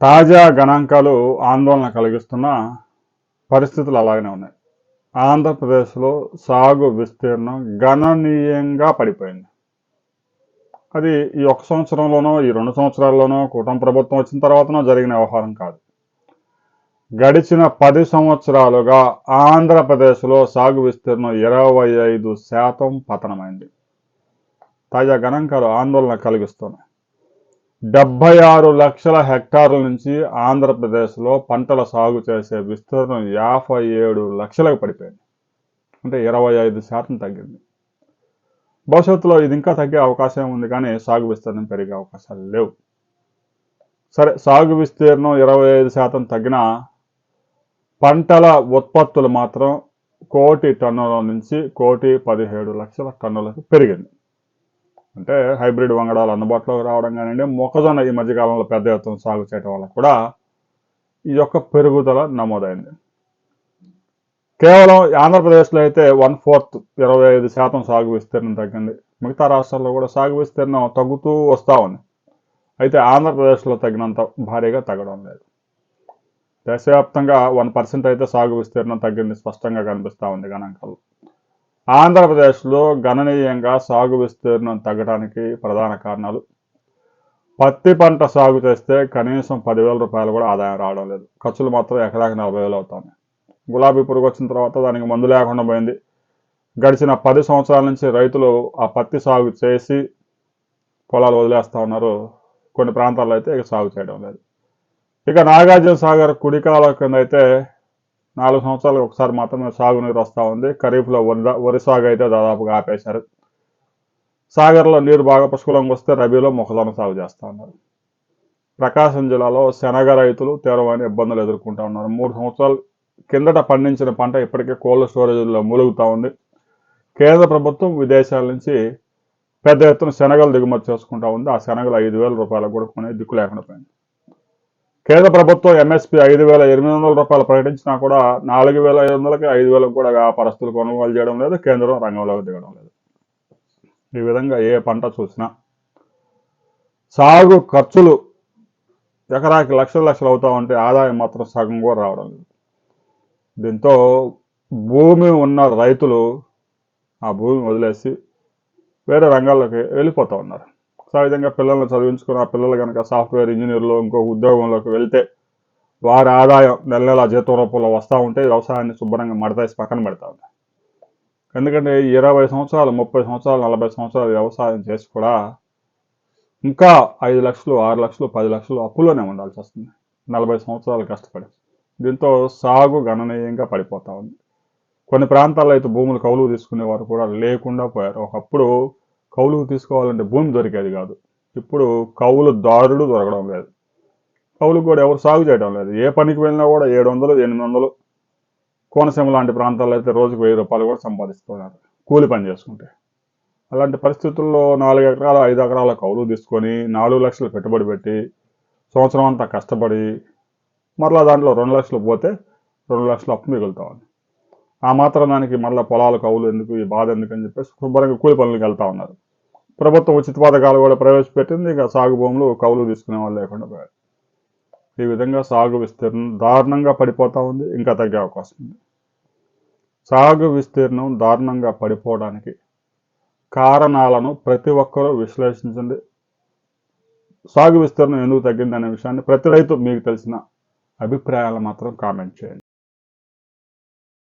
తాజా గణాంకాలు ఆందోళన కలిగిస్తున్న పరిస్థితులు అలాగనే ఉన్నాయి. ఆంధ్రప్రదేశ్లో సాగు విస్తీర్ణం గణనీయంగా పడిపోయింది. అది ఈ 1 సంవత్సరంలోనో, ఈ 2 సంవత్సరాల్లోనో, కూటమి ప్రభుత్వం వచ్చిన తర్వాతనో జరిగిన వ్యవహారం కాదు. గడిచిన 10 సంవత్సరాలుగా ఆంధ్రప్రదేశ్లో సాగు విస్తీర్ణం 25% పతనమైంది. తాజా గణాంకాలు ఆందోళన కలిగిస్తున్నాయి. 76 లక్షల హెక్టార్ల నుంచి ఆంధ్రప్రదేశ్లో పంటల సాగు చేసే విస్తీర్ణం 57 లక్షలకు పడిపోయింది. అంటే 25% తగ్గింది. భవిష్యత్తులో ఇది ఇంకా తగ్గే అవకాశం ఉంది, కానీ సాగు విస్తీర్ణం పెరిగే అవకాశాలు లేవు. సరే, సాగు విస్తీర్ణం 25% తగ్గిన పంటల ఉత్పత్తులు మాత్రం 1 కోటి టన్నుల నుంచి 1,17,00,000 టన్నులకు పెరిగింది. అంటే హైబ్రిడ్ వంగడాలు అందుబాటులోకి రావడం కానివ్వండి, మొక్కజొన్న ఈ మధ్యకాలంలో పెద్ద ఎత్తున సాగు చేయడం వల్ల కూడా ఈ యొక్క పెరుగుదల నమోదైంది. కేవలం ఆంధ్రప్రదేశ్లో అయితే 1/4 25% సాగు విస్తీర్ణం తగ్గింది. మిగతా రాష్ట్రాల్లో కూడా సాగు విస్తీర్ణం తగ్గుతూ వస్తూ ఉంది. అయితే ఆంధ్రప్రదేశ్లో తగినంత భారీగా తగ్గడం లేదు. దేశవ్యాప్తంగా 1% అయితే సాగు విస్తీర్ణం తగ్గింది స్పష్టంగా కనిపిస్తూ ఉంది గణాంకాలు. ఆంధ్రప్రదేశ్లో గణనీయంగా సాగు విస్తీర్ణం తగ్గడానికి ప్రధాన కారణాలు: పత్తి పంట సాగు చేస్తే కనీసం 10,000 రూపాయలు కూడా ఆదాయం రావడం లేదు. ఖర్చులు మాత్రం ఎకరాకి 40,000 అవుతుంది. గులాబీ పురుగు వచ్చిన తర్వాత దానికి మందు లేకుండా పోయింది. గడిచిన 10 సంవత్సరాల నుంచి రైతులు ఆ పత్తి సాగు చేసి పొలాలు వదిలేస్తూ ఉన్నారు. కొన్ని ప్రాంతాల్లో అయితే ఇక సాగు చేయడం లేదు. ఇక నాగార్జున సాగర్ కుడికాల కింద అయితే 4 సంవత్సరాలకు ఒకసారి మాత్రమే సాగునీరు వస్తూ ఉంది. ఖరీఫ్లో వరి సాగు అయితే దాదాపుగా ఆపేశారు. సాగర్లో నీరు బాగా పుష్కలంగా వస్తే రబీలో మొక్కజొన్న సాగు చేస్తూ ఉన్నారు. ప్రకాశం జిల్లాలో శనగ రైతులు తీవ్రమైన ఇబ్బందులు ఎదుర్కొంటూ ఉన్నారు. 3 సంవత్సరాలు కిందట పండించిన పంట ఇప్పటికే కోల్డ్ స్టోరేజ్లో మూలుగుతూ ఉంది. కేంద్ర ప్రభుత్వం విదేశాల నుంచి పెద్ద ఎత్తున శనగలు దిగుమతి చేసుకుంటూ ఉంది. ఆ శనగలు 5,000 రూపాయలకు కూడా కొనే దిక్కు లేకుండా పోయింది. కేంద్ర ప్రభుత్వం ఎంఎస్పీ 5,800 రూపాయలు ప్రకటించినా కూడా 4,500కి 5,000కి కూడా వ్యాపారస్తులు కొనుగోలు చేయడం లేదు. కేంద్రం రంగంలోకి దిగడం లేదు. ఈ విధంగా ఏ పంట చూసినా సాగు ఖర్చులు ఎకరాకి లక్షలు అవుతూ ఉంటే ఆదాయం మాత్రం సగం కూడా రావడం లేదు. దీంతో భూమి ఉన్న రైతులు ఆ భూమి వదిలేసి వేరే రంగాల్లోకి వెళ్ళిపోతూ ఉన్నారు. సహజంగా పిల్లల్ని చదివించుకున్న ఆ పిల్లలు కనుక సాఫ్ట్వేర్ ఇంజనీర్లు ఇంకో ఉద్యోగంలోకి వెళ్తే వారి ఆదాయం నెల నెల జీతం రూపంలో వస్తూ ఉంటే వ్యవసాయాన్ని శుభ్రంగా మడతేసి పక్కన పెడతా ఉంటాయి. ఎందుకంటే 20 సంవత్సరాలు, 30 సంవత్సరాలు, 40 సంవత్సరాలు వ్యవసాయం చేసి కూడా ఇంకా 5 లక్షలు, 6 లక్షలు, 10 లక్షలు అప్పులోనే ఉండాల్సి వస్తుంది 40 సంవత్సరాలు కష్టపడి. దీంతో సాగు గణనీయంగా పడిపోతూ ఉంది. కొన్ని ప్రాంతాల్లో అయితే భూములు కౌలుకు తీసుకునేవారు కూడా లేకుండా పోయారు. ఒకప్పుడు కౌలుకు తీసుకోవాలంటే భూమి దొరికేది కాదు. ఇప్పుడు కౌలుదారుడు దొరకడం లేదు. కౌలుకు కూడా ఎవరు సాగు చేయడం లేదు. ఏ పనికి వెళ్ళినా కూడా 700, 800, కోనసీమ లాంటి ప్రాంతాల్లో అయితే రోజుకు 1,000 రూపాయలు కూడా సంపాదిస్తున్నారు కూలి పని చేసుకుంటే. అలాంటి పరిస్థితుల్లో 4 ఎకరాలు, 5 ఎకరాల కౌలుకు తీసుకొని 4 లక్షలు పెట్టుబడి పెట్టి సంవత్సరం అంతా కష్టపడి మరలా దాంట్లో 2 లక్షలు పోతే 2 లక్షలు అప్పు మిగులుతా ఉంది. ఆ మాత్రం దానికి మళ్ళీ పొలాలు కౌలు ఎందుకు, ఈ బాధ ఎందుకు అని చెప్పేసి శుభ్రంగా కూలి పనులకు వెళ్తూ ఉన్నారు. ప్రభుత్వం ఉచిత పథకాలు కూడా ప్రవేశపెట్టింది. ఇక సాగు భూములు కౌలు తీసుకునే వాళ్ళు లేకుండా పోయారు. ఈ విధంగా సాగు విస్తీర్ణం దారుణంగా పడిపోతూ ఉంది. ఇంకా తగ్గే అవకాశం ఉంది. సాగు విస్తీర్ణం దారుణంగా పడిపోవడానికి కారణాలను ప్రతి ఒక్కరూ విశ్లేషించండి. సాగు విస్తీర్ణం ఎందుకు తగ్గింది అనే విషయాన్ని ప్రతి రైతు మీకు తెలిసిన అభిప్రాయాలు మాత్రం కామెంట్ చేయండి.